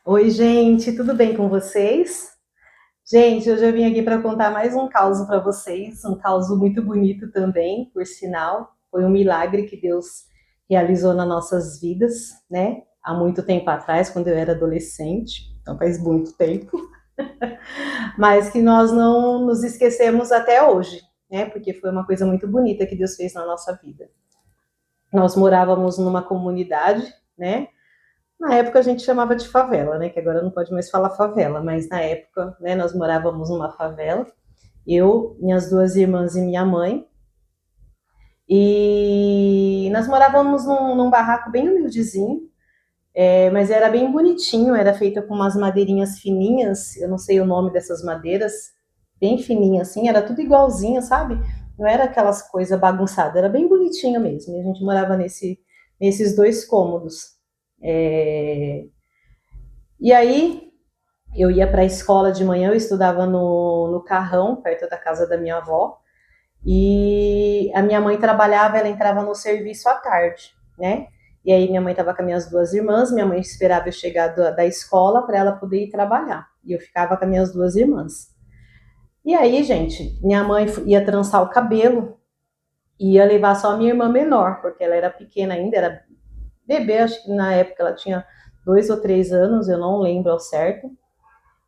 Oi, gente, tudo bem com vocês? Gente, hoje eu vim aqui para contar mais um caso para vocês, um caso muito bonito também, por sinal. Foi um milagre que Deus realizou nas nossas vidas, né? Há muito tempo atrás, quando eu era adolescente, então faz muito tempo, mas que nós não nos esquecemos até hoje, né? Porque foi uma coisa muito bonita que Deus fez na nossa vida. Nós morávamos numa comunidade, né? Na época a gente chamava de favela, né? Que agora não pode mais falar favela, mas na época, né, nós morávamos numa favela. Eu, minhas duas irmãs e minha mãe. E nós morávamos num barraco bem humildezinho, mas era bem bonitinho, era feito com umas madeirinhas fininhas, eu não sei o nome dessas madeiras, bem fininha assim, era tudo igualzinho, sabe? Não era aquelas coisas bagunçadas, era bem bonitinho mesmo. E a gente morava nesses dois cômodos. É, E aí, eu ia para a escola de manhã, eu estudava no Carrão, perto da casa da minha avó, e a minha mãe trabalhava, ela entrava no serviço à tarde, né? E aí minha mãe estava com as minhas duas irmãs, minha mãe esperava eu chegar da escola para ela poder ir trabalhar, e eu ficava com as minhas duas irmãs. E aí, gente, minha mãe ia trançar o cabelo, e ia levar só a minha irmã menor, porque ela era pequena ainda, era bebê, acho que na época ela tinha 2 ou 3 anos, eu não lembro ao certo.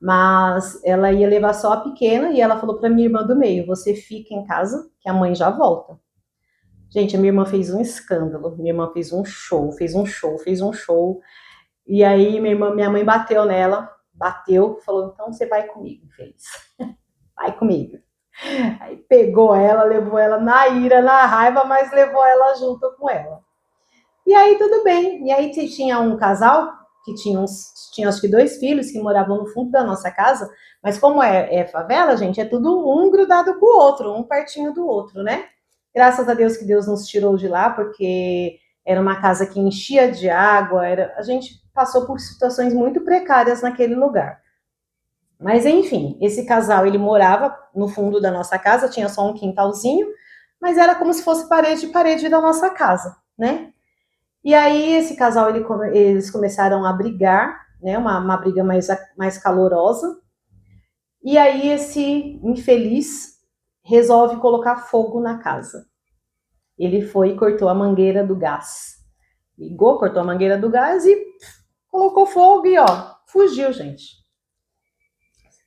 Mas ela ia levar só a pequena e ela falou para minha irmã do meio: você fica em casa, que a mãe já volta. Gente, a minha irmã fez um escândalo, minha irmã fez um show, fez um show, fez um show. E aí minha mãe bateu nela, bateu, falou: então você vai comigo, fez, vai comigo. Aí pegou ela, levou ela na ira, na raiva, mas levou ela junto com ela. E aí tudo bem. E aí tinha um casal que tinha acho que dois filhos que moravam no fundo da nossa casa, mas como é favela, gente, é tudo um grudado com o outro, um pertinho do outro, né? Graças a Deus que Deus nos tirou de lá, porque era uma casa que enchia de água, a gente passou por situações muito precárias naquele lugar. Mas enfim, esse casal ele morava no fundo da nossa casa, tinha só um quintalzinho, mas era como se fosse parede da nossa casa, né? E aí esse casal eles começaram a brigar, né? Uma briga mais calorosa. E aí esse infeliz resolve colocar fogo na casa. Ele foi e cortou a mangueira do gás. Ligou, cortou a mangueira do gás e colocou fogo e ó, fugiu, gente.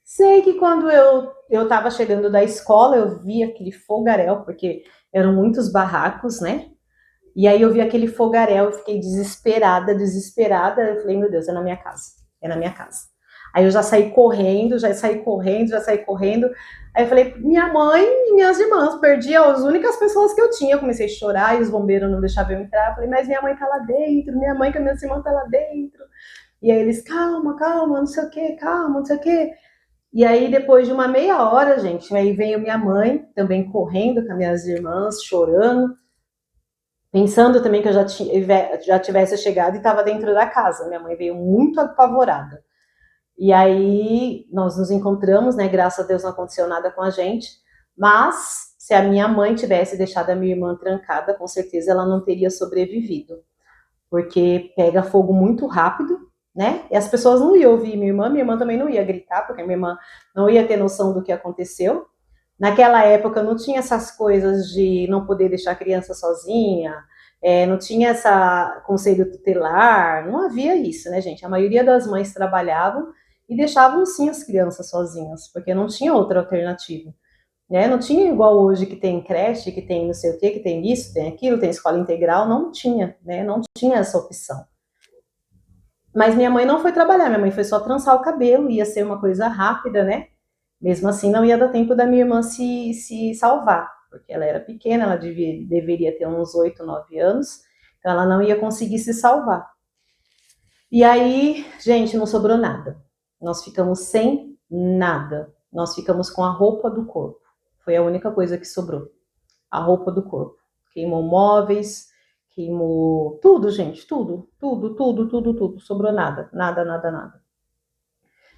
Sei que quando eu estava chegando da escola, eu vi aquele fogaréu, porque eram muitos barracos, né? E aí eu vi aquele fogaréu, eu fiquei desesperada, desesperada. Eu falei, meu Deus, é na minha casa, é na minha casa. Aí eu já saí correndo, já saí correndo, já saí correndo. Aí eu falei, minha mãe e minhas irmãs, perdi as únicas pessoas que eu tinha. Eu comecei a chorar e os bombeiros não deixavam eu entrar. Eu falei, mas minha mãe tá lá dentro, minha mãe com as minhas irmãs tá lá dentro. E aí eles, calma, calma, não sei o que, calma, não sei o que. E aí, depois de uma meia hora, gente, aí veio minha mãe também correndo com as minhas irmãs, chorando, pensando também que eu já tivesse chegado e estava dentro da casa. Minha mãe veio muito apavorada. E aí nós nos encontramos, né? Graças a Deus não aconteceu nada com a gente. Mas se a minha mãe tivesse deixado a minha irmã trancada, com certeza ela não teria sobrevivido, porque pega fogo muito rápido, né? E as pessoas não iam ouvir minha irmã também não ia gritar, porque minha irmã não ia ter noção do que aconteceu. Naquela época não tinha essas coisas de não poder deixar a criança sozinha, não tinha essa conselho tutelar, não havia isso, né, gente? A maioria das mães trabalhavam e deixavam sim as crianças sozinhas, porque não tinha outra alternativa, né? Não tinha igual hoje que tem creche, que tem não sei o que tem isso, tem aquilo, tem escola integral, não tinha, né? Não tinha essa opção. Mas minha mãe não foi trabalhar, minha mãe foi só trançar o cabelo, ia ser uma coisa rápida, né? Mesmo assim, não ia dar tempo da minha irmã se salvar, porque ela era pequena, ela deveria ter uns 8, 9 anos, então ela não ia conseguir se salvar. E aí, gente, não sobrou nada. Nós ficamos sem nada. Nós ficamos com a roupa do corpo. Foi a única coisa que sobrou. A roupa do corpo. Queimou móveis, queimou tudo, gente, tudo, tudo, tudo, tudo, tudo. Sobrou nada, nada, nada, nada.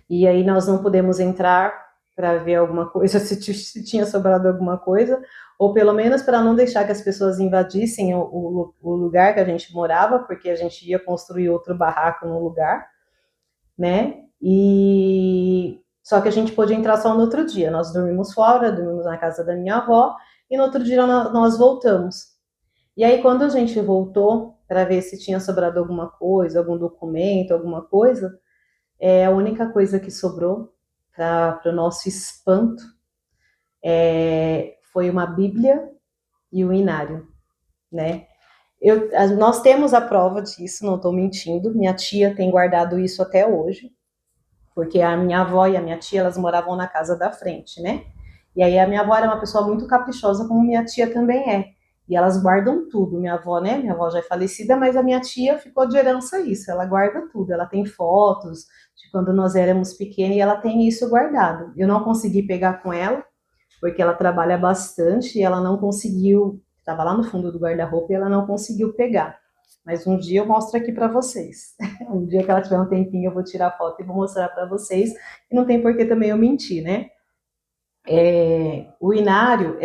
E aí nós não pudemos entrar para ver alguma coisa, se tinha sobrado alguma coisa, ou pelo menos para não deixar que as pessoas invadissem o lugar que a gente morava, porque a gente ia construir outro barraco no lugar. né? E só que a gente pôde entrar só no outro dia. Nós dormimos fora, dormimos na casa da minha avó, e no outro dia nós voltamos. E aí, quando a gente voltou para ver se tinha sobrado alguma coisa, algum documento, alguma coisa, a única coisa que sobrou, para o nosso espanto, foi uma Bíblia e o inário, né? Nós temos a prova disso, não estou mentindo. Minha tia tem guardado isso até hoje, porque a minha avó e a minha tia, elas moravam na casa da frente, né? E aí a minha avó era uma pessoa muito caprichosa, como minha tia também é. E elas guardam tudo. Minha avó, né? Minha avó já é falecida, mas a minha tia ficou de herança isso. Ela guarda tudo. Ela tem fotos de quando nós éramos pequenos e ela tem isso guardado. Eu não consegui pegar com ela, porque ela trabalha bastante e ela não conseguiu. Estava lá no fundo do guarda-roupa e ela não conseguiu pegar. Mas um dia eu mostro aqui para vocês. Um dia que ela tiver um tempinho, eu vou tirar foto e vou mostrar para vocês. E não tem por que também eu mentir, né? O inário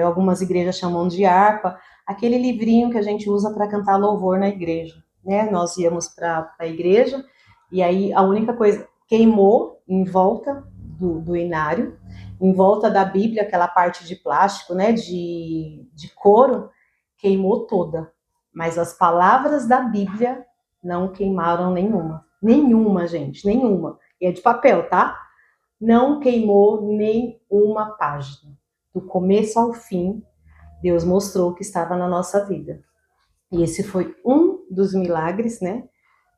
algumas igrejas chamam de harpa, aquele livrinho que a gente usa para cantar louvor na igreja, né? Nós íamos para a igreja e aí a única coisa queimou em volta do inário, em volta da Bíblia, aquela parte de plástico, né? De couro, queimou toda, mas as palavras da Bíblia não queimaram nenhuma, nenhuma, gente, nenhuma. E é de papel, tá? Não queimou nem uma página. Do começo ao fim, Deus mostrou que estava na nossa vida. E esse foi um dos milagres, né,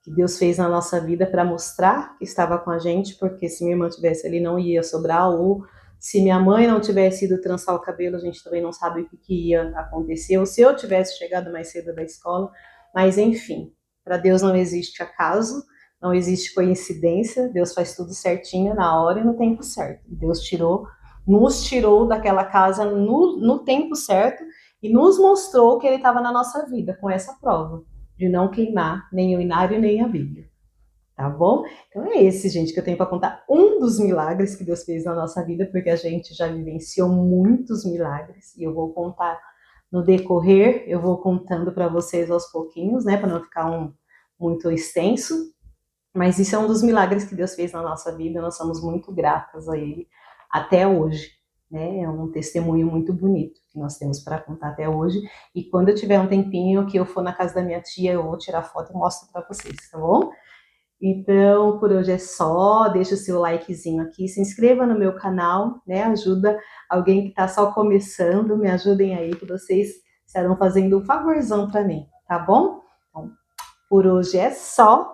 que Deus fez na nossa vida para mostrar que estava com a gente, porque se minha irmã tivesse ali não ia sobrar, ou se minha mãe não tivesse ido trançar o cabelo, a gente também não sabe o que ia acontecer, ou se eu tivesse chegado mais cedo da escola, mas enfim, para Deus não existe acaso, não existe coincidência, Deus faz tudo certinho na hora e no tempo certo. Deus nos tirou daquela casa no tempo certo e nos mostrou que Ele estava na nossa vida com essa prova de não queimar nem o inário nem a Bíblia. Tá bom? Então é esse, gente, que eu tenho para contar. Um dos milagres que Deus fez na nossa vida, porque a gente já vivenciou muitos milagres e eu vou contar no decorrer, eu vou contando para vocês aos pouquinhos, né, para não ficar muito extenso. Mas isso é um dos milagres que Deus fez na nossa vida, nós somos muito gratas a Ele até hoje, né? É um testemunho muito bonito que nós temos para contar até hoje. E quando eu tiver um tempinho que eu for na casa da minha tia, eu vou tirar foto e mostro para vocês, tá bom? Então, por hoje é só. Deixa o seu likezinho aqui, se inscreva no meu canal, né? Ajuda alguém que está só começando, me ajudem aí, que vocês estarão fazendo um favorzão para mim, tá bom? Então, por hoje é só.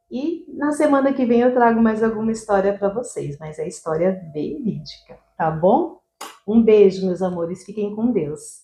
E na semana que vem eu trago mais alguma história para vocês, mas é história verídica, tá bom? Um beijo, meus amores, fiquem com Deus.